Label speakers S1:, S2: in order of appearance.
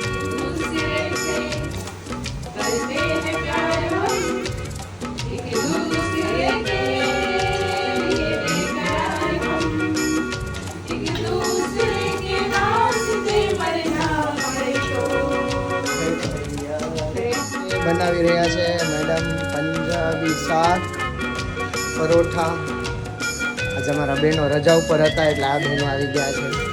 S1: दूसरे से करते हैं प्यार हम एक दूसरे के लिए बेकरार हम एक दूसरे के वास्ते मरना पड़े तो
S2: બનાવી રહ્યા છે મેડમ પંજાબી શાક પરોઠા. આજે અમારા બહેનો રજા ઉપર હતા એટલે આ બહેનો આવી ગયા છે.